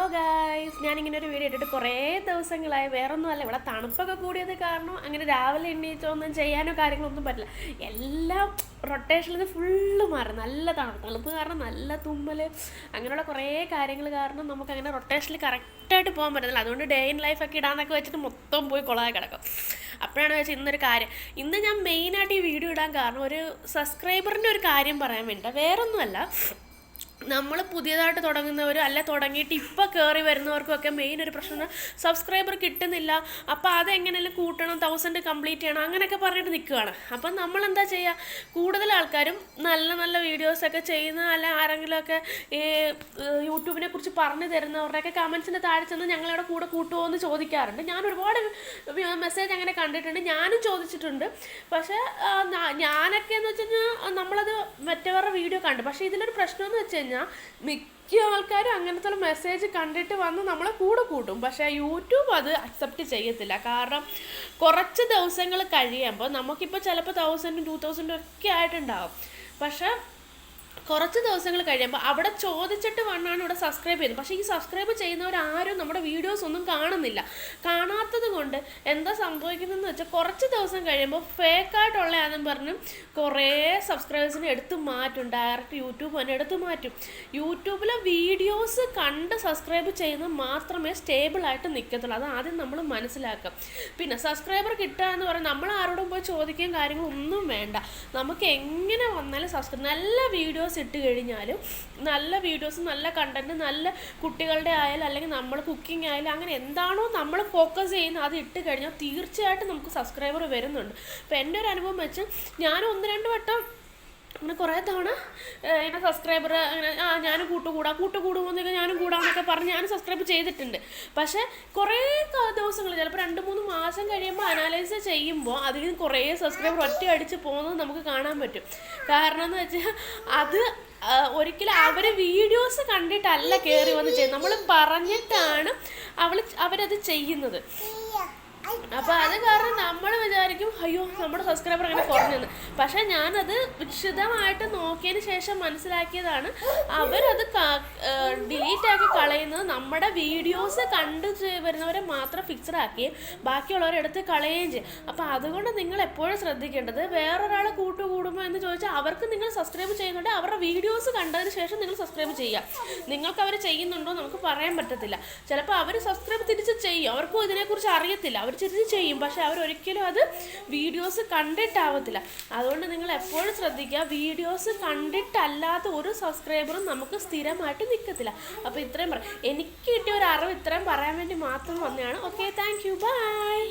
Hello guys, ഞാനിങ്ങനെ ഒരു video ഇട്ടിട്ട് കുറേ ദിവസങ്ങളായി. വേറൊന്നുമല്ല, ഇവിടെ തണുപ്പൊക്കെ കൂടിയത് കാരണം അങ്ങനെ രാവിലെ എണ്ണീച്ചൊന്നും ചെയ്യാനോ കാര്യങ്ങളൊന്നും പറ്റില്ല. എല്ലാം റൊട്ടേഷനിൽ നിന്ന് ഫുള്ള് മാറും. നല്ല തണുപ്പ് കാരണം നല്ല തുമ്മൽ, അങ്ങനെയുള്ള കുറേ കാര്യങ്ങൾ കാരണം നമുക്കങ്ങനെ റൊട്ടേഷനിൽ കറക്റ്റായിട്ട് പോകാൻ പറ്റുന്നില്ല. അതുകൊണ്ട് ഡേ ഇൻ ലൈഫൊക്കെ ഇടാന്നൊക്കെ വെച്ചിട്ട് മൊത്തം പോയി കുളമായി കിടക്കും. അപ്പോഴാണ് വെച്ചാൽ ഇന്നൊരു കാര്യം, ഇന്ന് ഞാൻ മെയിനായിട്ട് ഈ വീഡിയോ ഇടാൻ കാരണം ഒരു സബ്സ്ക്രൈബറിൻ്റെ ഒരു കാര്യം പറയാൻ വേണ്ടിയിട്ടാണ്. വേറൊന്നുമല്ല, നമ്മൾ പുതിയതായിട്ട് തുടങ്ങുന്നവർ അല്ല തുടങ്ങിയിട്ട് ഇപ്പോൾ കയറി വരുന്നവർക്കൊക്കെ മെയിൻ ഒരു പ്രശ്നം സബ്സ്ക്രൈബർ കിട്ടുന്നില്ല. അപ്പോൾ അതെങ്ങനെയെങ്കിലും കൂട്ടണം, 1000 കംപ്ലീറ്റ് ചെയ്യണം അങ്ങനെയൊക്കെ പറഞ്ഞിട്ട് നിൽക്കുകയാണ്. അപ്പം നമ്മളെന്താ ചെയ്യുക, കൂടുതൽ ആൾക്കാരും നല്ല നല്ല വീഡിയോസൊക്കെ ചെയ്യുന്ന അല്ല ആരെങ്കിലുമൊക്കെ ഈ യൂട്യൂബിനെ കുറിച്ച് പറഞ്ഞു തരുന്നവരുടെയൊക്കെ കമൻസിൻ്റെ താഴെ ചെന്ന് ഞങ്ങളുടെ കൂടെ കൂട്ടുമോ എന്ന് ചോദിക്കാറുണ്ട്. ഞാൻ ഒരുപാട് മെസ്സേജ് അങ്ങനെ കണ്ടിട്ടുണ്ട്, ഞാനും ചോദിച്ചിട്ടുണ്ട്. പക്ഷേ ഞാനൊക്കെ എന്ന് വെച്ച് കഴിഞ്ഞാൽ നമ്മളത് മറ്റവരുടെ വീഡിയോ കണ്ടു. പക്ഷേ ഇതിലൊരു പ്രശ്നം എന്ന് വെച്ച് കഴിഞ്ഞാൽ മിക്ക ആൾക്കാരും അങ്ങനത്തെ മെസ്സേജ് കണ്ടിട്ട് വന്ന് നമ്മളെ കൂടെ കൂട്ടും. പക്ഷേ യൂട്യൂബ് അത് അക്സെപ്റ്റ് ചെയ്യത്തില്ല. കാരണം കുറച്ച് ദിവസങ്ങൾ കഴിയുമ്പോൾ നമുക്കിപ്പോൾ ചിലപ്പോൾ 1000 2000 ഒക്കെ ആയിട്ടുണ്ടാകും. പക്ഷേ കുറച്ച് ദിവസങ്ങൾ കഴിയുമ്പോൾ അവിടെ ചോദിച്ചിട്ട് വന്നാണ് ഇവിടെ സബ്സ്ക്രൈബ് ചെയ്യുന്നത്. പക്ഷേ ഈ സബ്സ്ക്രൈബ് ചെയ്യുന്നവരാരും നമ്മുടെ വീഡിയോസ് ഒന്നും കാണുന്നില്ല. കാണാത്തത് കൊണ്ട് എന്താ സംഭവിക്കുന്നതെന്ന് വെച്ചാൽ കുറച്ച് ദിവസം കഴിയുമ്പോൾ ഫേക്കായിട്ടുള്ളതാണെന്നും പറഞ്ഞ് കുറേ സബ്സ്ക്രൈബേഴ്സിനെ എടുത്തു മാറ്റും. ഡയറക്റ്റ് യൂട്യൂബ് തന്നെ എടുത്തു മാറ്റും. യൂട്യൂബിലെ വീഡിയോസ് കണ്ട് സബ്സ്ക്രൈബ് ചെയ്യുന്നത് മാത്രമേ സ്റ്റേബിളായിട്ട് നിൽക്കത്തുള്ളൂ. അത് ആദ്യം നമ്മൾ മനസ്സിലാക്കാം. പിന്നെ സബ്സ്ക്രൈബർ കിട്ടുക എന്ന് പറഞ്ഞാൽ നമ്മൾ ആരോടും പോയി ചോദിക്കുകയും കാര്യങ്ങളൊന്നും വേണ്ട. നമുക്ക് എങ്ങനെ വന്നാലും സബ്സ്ക്രൈബ്, നല്ല വീഡിയോസ് ഇട്ട് കഴിഞ്ഞാലും നല്ല വീഡിയോസ്, നല്ല കണ്ടൻറ്റ്, നല്ല കുട്ടികളുടെ ആയാലും അല്ലെങ്കിൽ നമ്മൾ കുക്കിംഗ് ആയാലും അങ്ങനെ എന്താണോ നമ്മൾ ഫോക്കസ് ചെയ്യുന്നത് അത് ഇട്ട് കഴിഞ്ഞാൽ തീർച്ചയായിട്ടും നമുക്ക് സബ്സ്ക്രൈബർ വരുന്നുണ്ട്. അപ്പോൾ എൻ്റെ ഒരു അനുഭവം വെച്ച് ഞാൻ 1-2 വട്ടം അങ്ങനെ കുറേ തവണ ഇങ്ങനെ സബ്സ്ക്രൈബർ അങ്ങനെ ഞാനും കൂട്ടുകൂടുമ്പോഴത്തേക്ക് ഞാനും കൂടാമെന്നൊക്കെ പറഞ്ഞ് ഞാൻ സബ്സ്ക്രൈബ് ചെയ്തിട്ടുണ്ട്. പക്ഷേ കുറേ ദിവസങ്ങൾ ചിലപ്പോൾ 2-3 മാസം കഴിയുമ്പോൾ അനാലൈസ് ചെയ്യുമ്പോൾ അതിൽ കുറേ സബ്സ്ക്രൈബർ ഒറ്റ അടിച്ച് പോകുന്നത് നമുക്ക് കാണാൻ പറ്റും. കാരണം എന്ന് വെച്ചാൽ അത് ഒരിക്കലും അവർ വീഡിയോസ് കണ്ടിട്ടല്ല കയറി വന്ന് ചെയ്യുന്നത്, നമ്മൾ പറഞ്ഞിട്ടാണ് അവരത് ചെയ്യുന്നത്. അപ്പോൾ അത് കാരണം നമ്മൾ വിചാരിക്കും അയ്യോ നമ്മുടെ സബ്സ്ക്രൈബർ അങ്ങനെ കുറഞ്ഞെന്ന്. പക്ഷേ ഞാനത് വിശദമായിട്ട് നോക്കിയതിന് ശേഷം മനസ്സിലാക്കിയതാണ് അവരത് ഡിലീറ്റ് ആക്കി കളയുന്നത് നമ്മുടെ വീഡിയോസ് കണ്ടു വരുന്നവരെ മാത്രം ഫിക്സഡ് ആക്കുകയും ബാക്കിയുള്ളവരെ എടുത്ത് കളയുകയും ചെയ്യും. അപ്പോൾ അതുകൊണ്ട് നിങ്ങൾ എപ്പോഴും ശ്രദ്ധിക്കേണ്ടത്, വേറൊരാളെ കൂടുമോ എന്ന് ചോദിച്ചാൽ അവർക്ക് നിങ്ങൾ സബ്സ്ക്രൈബ് ചെയ്യുന്നുണ്ട്, അവരുടെ വീഡിയോസ് കണ്ടതിന് ശേഷം നിങ്ങൾ സബ്സ്ക്രൈബ് ചെയ്യുക. നിങ്ങൾക്ക് അവർ ചെയ്യുന്നുണ്ടോ നമുക്ക് പറയാൻ പറ്റത്തില്ല. ചിലപ്പോൾ അവർ സബ്സ്ക്രൈബ് തിരിച്ച് ചെയ്യും, അവർക്കും ഇതിനെക്കുറിച്ച് അറിയത്തില്ല, അവർ തിരിച്ച് ചെയ്യും. പക്ഷെ അവരൊരിക്കലും അത് വീഡിയോസ് കണ്ടിട്ടാവത്തില്ല. അതുകൊണ്ട് നിങ്ങൾ എപ്പോഴും ശ്രദ്ധിക്കുക, വീഡിയോസ് കണ്ടിട്ടല്ലാത്ത ഒരു സബ്സ്ക്രൈബറും നമുക്ക് സ്ഥിരമായിട്ട് നിൽക്കത്തില്ല. അപ്പോൾ ഇത്രയും എനിക്ക് കിട്ടിയ ഒരു അറിവ് ഇത്രയും പറയാൻ വേണ്ടി മാത്രം വന്നതാണ്. Okay, thank you, by.